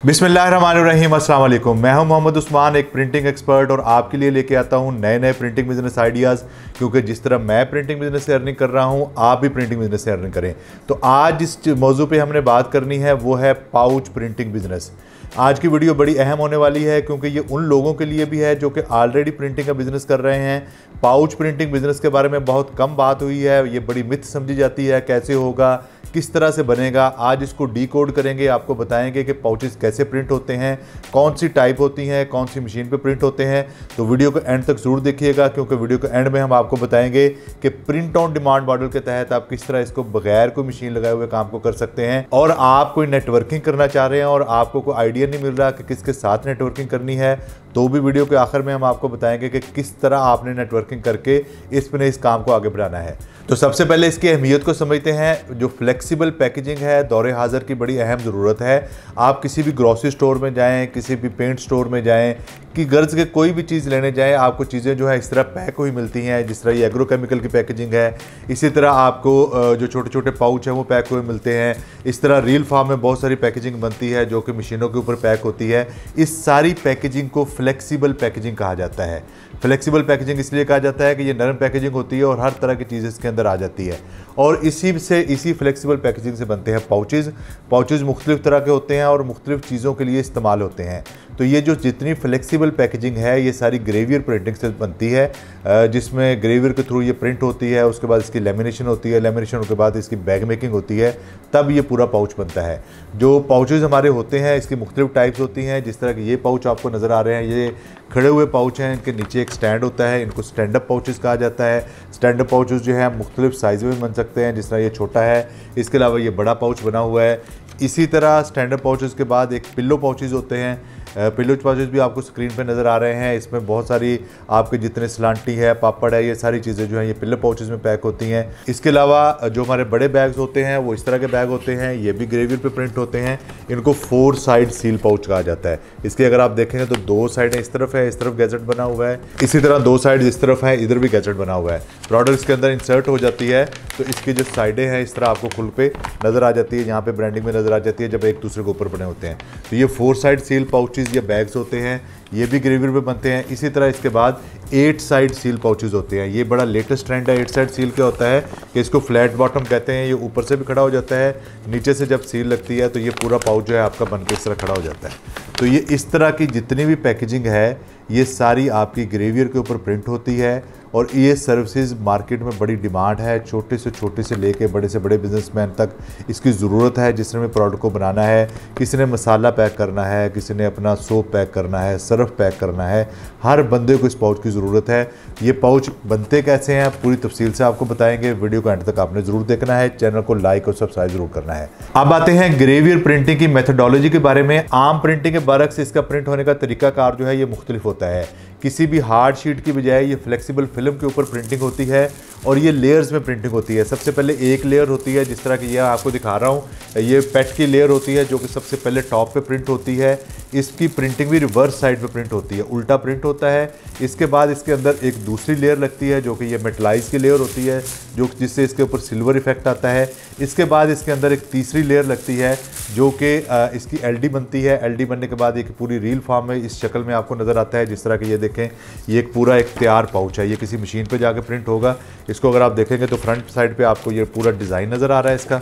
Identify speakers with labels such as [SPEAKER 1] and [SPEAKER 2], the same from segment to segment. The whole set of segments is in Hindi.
[SPEAKER 1] बिस्मिल्लाहिर्रहमानिर्रहीम, अस्सलाम वालेकुम। मैं हूं मोहम्मद उस्मान, एक प्रिंटिंग एक्सपर्ट, और आपके लिए लेके आता हूं नए नए प्रिंटिंग बिजनेस आइडियाज़। क्योंकि जिस तरह मैं प्रिंटिंग बिजनेस से अर्निंग कर रहा हूं, आप भी प्रिंटिंग बिजनेस से अर्निंग करें। तो आज जिस मौजू पे हमने बात करनी है वो है पाउच प्रिंटिंग बिजनेस। आज की वीडियो बड़ी अहम होने वाली है क्योंकि ये उन लोगों के लिए भी है जो कि ऑलरेडी प्रिंटिंग का बिज़नेस कर रहे हैं। पाउच प्रिंटिंग बिज़नेस के बारे में बहुत कम बात हुई है, ये बड़ी मिथ समझी जाती है, कैसे होगा, किस तरह से बनेगा। आज इसको डीकोड करेंगे, आपको बताएंगे कि पाउचेस कैसे प्रिंट होते हैं, कौन सी टाइप होती हैं, कौन सी मशीन पे प्रिंट होते हैं। तो वीडियो को एंड तक ज़रूर देखिएगा क्योंकि वीडियो के एंड में हम आपको बताएंगे कि प्रिंट ऑन डिमांड मॉडल के तहत आप किस तरह इसको बगैर कोई मशीन लगाए हुए काम को कर सकते हैं। और आप कोई नेटवर्किंग करना चाह रहे हैं और आपको कोई आइडिया नहीं मिल रहा कि किसके साथ नेटवर्किंग करनी है, तो भी वीडियो के आखिर में हम आपको बताएंगे कि किस तरह आपने नेटवर्किंग करके इस काम को आगे बढ़ाना है। तो सबसे पहले इसकी अहमियत को समझते हैं। जो फ्लेक्सिबल पैकेजिंग है, दौरे हाज़र की बड़ी अहम ज़रूरत है। आप किसी भी ग्रॉसरी स्टोर में जाएं, किसी भी पेंट स्टोर में जाएं, कि गर्ज के कोई भी चीज़ लेने जाएं, आपको चीज़ें जो है इस तरह पैक हुई मिलती हैं। जिस तरह ये एग्रोकेमिकल की पैकेजिंग है, इसी तरह आपको जो छोटे छोटे पाउच हैं वो पैक हुए मिलते हैं। इस तरह रील फार्म में बहुत सारी पैकेजिंग बनती है जो कि मशीनों के ऊपर पैक होती है। इस सारी पैकेजिंग को फ्लेक्सिबल पैकेजिंग कहा जाता है। फ्लेक्सिबल पैकेजिंग इसलिए कहा जाता है कि ये नरम पैकेजिंग होती है और हर तरह की चीज़ इसके अंदर आ जाती है। और इसी फ्लेक्सिबल पैकेजिंग से बनते हैं पाउचेज़ मुख्तलिफ़ तरह के होते हैं और मुख्तलिफ़ चीज़ों के लिए इस्तेमाल होते हैं। तो ये जो जितनी फ्लेक्सिबल पैकेजिंग है ये सारी ग्रेवियर प्रिंटिंग से बनती है, जिसमें ग्रेवियर के थ्रू ये प्रिंट होती है। उसके बाद इसकी लेमिनेशन होती है, लेमिनेशन के बाद इसकी बैग मेकिंग होती है, तब ये पूरा पाउच बनता है। जो पाउचेज़ हमारे होते हैं इसकी मुख्तलिफ़ टाइप्स होती हैं। जिस तरह के ये पाउच आपको नज़र आ रहे हैं, ये खड़े हुए पाउच हैं, इनके नीचे एक स्टैंड होता है, इनको स्टैंड अप पाउचेज़ कहा जाता है। स्टैंड अप पाउचेज़ जो है मुख्तलिफ़ साइज़ में बन सकते हैं, जिस तरह ये छोटा है, इसके अलावा ये बड़ा पाउच बना हुआ है। इसी तरह स्टैंड अप पाउचेज़ के बाद एक पिल्लो पाउचेज़ होते हैं। पिल्लो पाउचेज़ भी आपको स्क्रीन पे नज़र आ रहे हैं। इसमें बहुत सारी आपके जितने सलांटी है, पापड़ है, ये सारी चीज़ें जो हैं ये पिल्लो पाउचेज़ में पैक होती हैं। इसके अलावा जो हमारे बड़े बैग्स होते हैं वो इस तरह के बैग होते हैं, ये भी ग्रेवियर पे प्रिंट होते हैं। इनको 4 साइड सील पाउच कहा जाता है। इसके अगर आप देखेंगे तो 2 साइडें इस तरफ है, इस तरफ गैजेट बना हुआ है, इसी तरह 2 साइड इस तरफ है, इधर भी गैजेट बना हुआ है। प्रोडक्ट इसके अंदर इंसर्ट हो जाती है तो इसकी जो साइडें हैं इस तरह आपको खुल पे नज़र आ जाती है, यहाँ पे ब्रांडिंग में नज़र आ जाती है जब एक दूसरे के ऊपर बने होते हैं। तो ये 4 साइड सील पाउचेज़ या बैग्स होते हैं, ये भी ग्रेवियर पे बनते हैं। इसी तरह इसके बाद 8 साइड सील पाउचेज़ होते हैं। ये बड़ा लेटेस्ट ट्रेंड है 8 साइड सील का होता है कि इसको फ्लैट बॉटम कहते हैं। ये ऊपर से भी खड़ा हो जाता है, नीचे से जब सील लगती है तो ये पूरा पाउच जो है आपका बन के इस तरह खड़ा हो जाता है। तो ये इस तरह की जितनी भी पैकेजिंग है ये सारी आपकी ग्रेवियर के ऊपर प्रिंट होती है और ये सर्विसेज मार्केट में बड़ी डिमांड है। छोटे से लेके बड़े से बड़े बिजनेसमैन तक इसकी ज़रूरत है। जिसने भी प्रोडक्ट को बनाना है, किसी ने मसाला पैक करना है, किसी ने अपना सोप पैक करना है, सर्फ पैक करना है, हर बंदे को इस पाउच की ज़रूरत है। ये पाउच बनते कैसे हैं पूरी तफसील से आपको बताएंगे। वीडियो को एंड तक आपने ज़रूर देखना है, चैनल को लाइक और सब्सक्राइब ज़रूर करना है। अब आते हैं ग्रेवियर प्रिंटिंग की मेथडोलॉजी के बारे में। आम प्रिंटिंग के बरक्स इसका प्रिंट होने का तरीकाकार जो है ये मुख्तलिफ होता है। किसी भी हार्ड शीट की बजाय ये फ्लेक्सिबल फिल्म के ऊपर प्रिंटिंग होती है और ये लेयर्स में प्रिंटिंग होती है। सबसे पहले एक लेयर होती है, जिस तरह की ये आपको दिखा रहा हूँ, ये पेट की लेयर होती है जो कि सबसे पहले टॉप पे प्रिंट होती है। इसकी प्रिंटिंग भी रिवर्स साइड पे प्रिंट होती है, उल्टा प्रिंट होता है। इसके बाद इसके अंदर एक दूसरी लेयर लगती है जो कि ये मेटलाइज की लेयर होती है, जो जिससे इसके ऊपर सिल्वर इफेक्ट आता है। इसके बाद इसके अंदर एक तीसरी लेयर लगती है जो कि इसकी एलडी बनती है। एलडी बनने के बाद एक पूरी रील फॉर्म में इस शक्ल में आपको नज़र आता है। जिस तरह के ये देखें, ये एक पूरा एक तैयार पाउच है, ये किसी मशीन पे जाके प्रिंट होगा। इसको अगर आप देखेंगे तो फ्रंट साइड पे आपको ये पूरा डिज़ाइन नज़र आ रहा है इसका।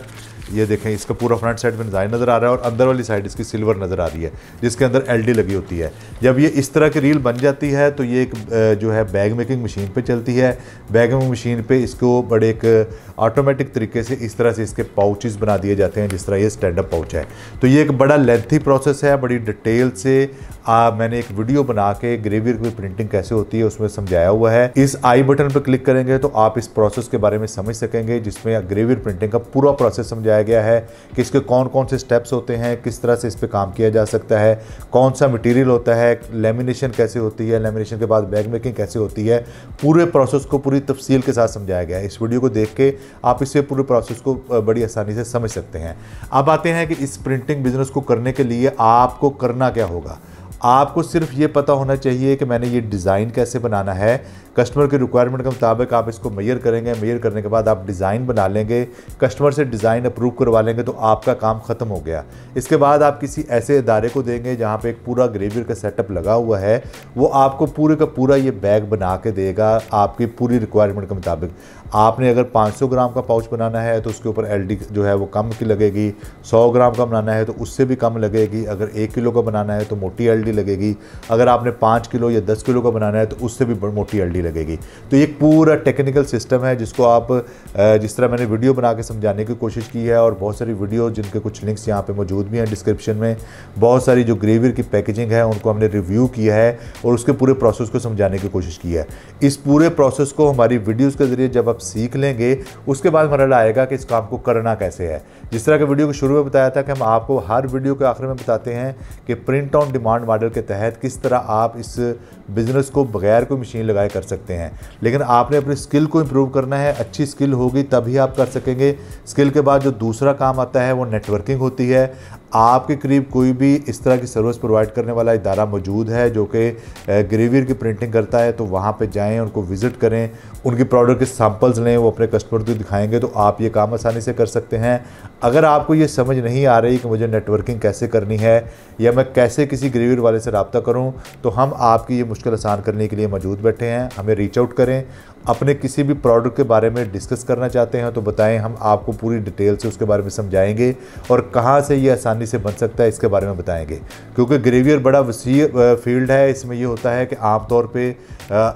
[SPEAKER 1] ये देखें, इसका पूरा फ्रंट साइड में डिज़ाइन नज़र आ रहा है और अंदर वाली साइड इसकी सिल्वर नज़र आ रही है जिसके अंदर एलडी लगी होती है। जब ये इस तरह की रील बन जाती है तो ये एक जो है बैग मेकिंग मशीन पे चलती है। बैग मेकिंग मशीन पे इसको बड़े एक ऑटोमेटिक तरीके से इस तरह से इसके पाउचेस बना दिए जाते हैं, जिस तरह ये स्टैंड अप पाउच है। तो ये एक बड़ा लेंथी प्रोसेस है, बड़ी डिटेल से मैंने एक वीडियो बना के ग्रेवियर की प्रिंटिंग कैसे होती है उसमें समझाया हुआ है। इस आई बटन पर क्लिक करेंगे तो आप इस प्रोसेस के बारे में समझ सकेंगे, जिसमें ग्रेवियर प्रिंटिंग का पूरा प्रोसेस समझाया गया है कि इसके कौन कौन से स्टेप्स होते हैं, किस तरह से इस पर काम किया जा सकता है, कौन सा मटेरियल होता है, लेमिनेशन कैसे होती है, लेमिनेशन के बाद बैग मेकिंग कैसे होती है। पूरे प्रोसेस को पूरी तफसील के साथ समझाया गया है। इस वीडियो को देख के आप इससे पूरे प्रोसेस को बड़ी आसानी से समझ सकते हैं। अब आते हैं कि इस प्रिंटिंग बिजनेस को करने के लिए आपको करना क्या होगा। आपको सिर्फ ये पता होना चाहिए कि मैंने ये डिज़ाइन कैसे बनाना है। कस्टमर के रिक्वायरमेंट के मुताबिक आप इसको मेजर करेंगे, मेजर करने के बाद आप डिज़ाइन बना लेंगे, कस्टमर से डिज़ाइन अप्रूव करवा लेंगे, तो आपका काम ख़त्म हो गया। इसके बाद आप किसी ऐसे इदारे को देंगे जहाँ पे एक पूरा ग्रेवियर का सेटअप लगा हुआ है, वो आपको पूरे का पूरा ये बैग बना के देगा आपकी पूरी रिक्वायरमेंट के मुताबिक। आपने अगर 500 ग्राम का पाउच बनाना है तो उसके ऊपर एलडी जो है वो कम की लगेगी, 100 ग्राम का बनाना है तो उससे भी कम लगेगी, अगर 1 किलो का बनाना है तो मोटी एलडी लगेगी, अगर आपने 5 किलो या 10 किलो का बनाना है तो उससे भी मोटी एलडी लगेगी। तो ये पूरा टेक्निकल सिस्टम है जिसको आप जिस तरह मैंने वीडियो बना के समझाने की कोशिश की है, और बहुत सारी वीडियो जिनके कुछ लिंक्स यहाँ पे मौजूद भी हैं डिस्क्रिप्शन में, बहुत सारी जो ग्रेवियर की पैकेजिंग है उनको हमने रिव्यू किया है और उसके पूरे प्रोसेस को समझाने की कोशिश की है। इस पूरे प्रोसेस को हमारी वीडियोज़ के ज़रिए जब आप सीख लेंगे, उसके बाद मरहला आएगा कि इस काम को करना कैसे है। जिस तरह के वीडियो को शुरू में बताया था कि हम आपको हर वीडियो के आखिर में बताते हैं कि प्रिंट ऑन डिमांड मॉडल के तहत किस तरह आप इस बिज़नेस को बगैर कोई मशीन लगाए कर सकते हैं। लेकिन आपने अपनी स्किल को इम्प्रूव करना है, अच्छी स्किल होगी तभी आप कर सकेंगे। स्किल के बाद जो दूसरा काम आता है वो नेटवर्किंग होती है। आपके करीब कोई भी इस तरह की सर्विस प्रोवाइड करने वाला इदारा मौजूद है जो कि ग्रेवियर की प्रिंटिंग करता है, तो वहाँ पे जाएं, उनको विज़िट करें, उनकी प्रोडक्ट के सैंपल्स लें, वो अपने कस्टमर को दिखाएंगे, तो आप ये काम आसानी से कर सकते हैं। अगर आपको ये समझ नहीं आ रही कि मुझे नेटवर्किंग कैसे करनी है या मैं कैसे किसी ग्रेवियर वाले से रब्ता करूं, तो हम आपकी ये मुश्किल आसान करने के लिए मौजूद बैठे हैं। हमें रीच आउट करें। अपने किसी भी प्रोडक्ट के बारे में डिस्कस करना चाहते हैं तो बताएं, हम आपको पूरी डिटेल से उसके बारे में समझाएंगे और कहाँ से ये आसानी से बन सकता है इसके बारे में बताएंगे। क्योंकि ग्रेवियर बड़ा वसी फील्ड है। इसमें ये होता है कि आमतौर पे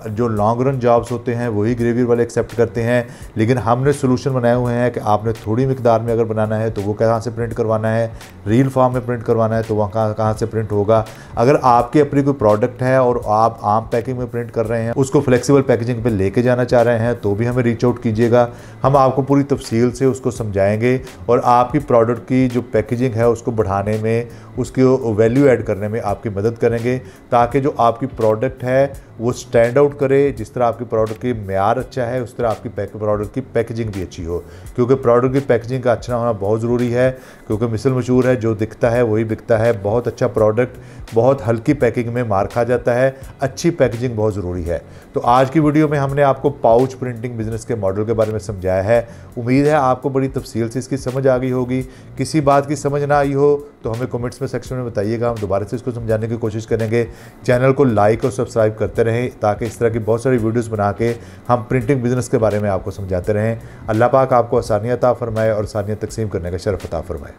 [SPEAKER 1] जो लॉन्ग रन जॉब्स होते हैं वही ग्रेवियर वाले एक्सेप्ट करते हैं, लेकिन हमने सोल्यूशन बनाए हुए हैं कि आपने थोड़ी मिकदार में अगर बनाना है तो वो कहाँ से प्रिंट करवाना है, रील फॉर्म में प्रिंट करवाना है तो वहाँ कहाँ से प्रिंट होगा। अगर आपकी अपनी कोई प्रोडक्ट है और आप आम पैकिंग में प्रिंट कर रहे हैं, उसको फ्लेक्सिबल पैकेजिंग पे लेके जाना चाह रहे हैं, तो भी हमें रीच आउट कीजिएगा। हम आपको पूरी तफसील से उसको समझाएंगे और आपकी प्रोडक्ट की जो पैकेजिंग है उसको बढ़ाने में, उसकी वैल्यू ऐड करने में आपकी मदद करेंगे, ताकि जो आपकी प्रोडक्ट है वो स्टैंड आउट करे। जिस तरह आपकी प्रोडक्ट की मेयार अच्छा है उस तरह आपकी प्रोडक्ट की पैकेजिंग भी अच्छी हो, क्योंकि प्रोडक्ट की पैकेजिंग का अच्छा होना बहुत ज़रूरी है। क्योंकि मिसल मशहूर है, जो दिखता है वही बिकता है। बहुत अच्छा प्रोडक्ट बहुत हल्की पैकिंग में मार खा जाता है, अच्छी पैकेजिंग बहुत ज़रूरी है। तो आज की वीडियो में हमने आपको पाउच प्रिंटिंग बिजनेस के मॉडल के बारे में समझाया है। उम्मीद है आपको बड़ी तफसील से इसकी समझ आ गई होगी। किसी बात की समझ ना आई हो तो हमें कमेंट्स में सेक्शन में बताइएगा, हम दोबारा से इसको समझाने की कोशिश करेंगे। चैनल को लाइक और सब्सक्राइब करते रहें ताकि इस तरह की बहुत सारी वीडियोस बना के हम प्रिंटिंग बिजनेस के बारे में आपको समझाते रहें। अल्लाह पाक आपको आसानियाँ अता फरमाए और आसानियाँ तकसीम करने का शरफ अता फरमाए।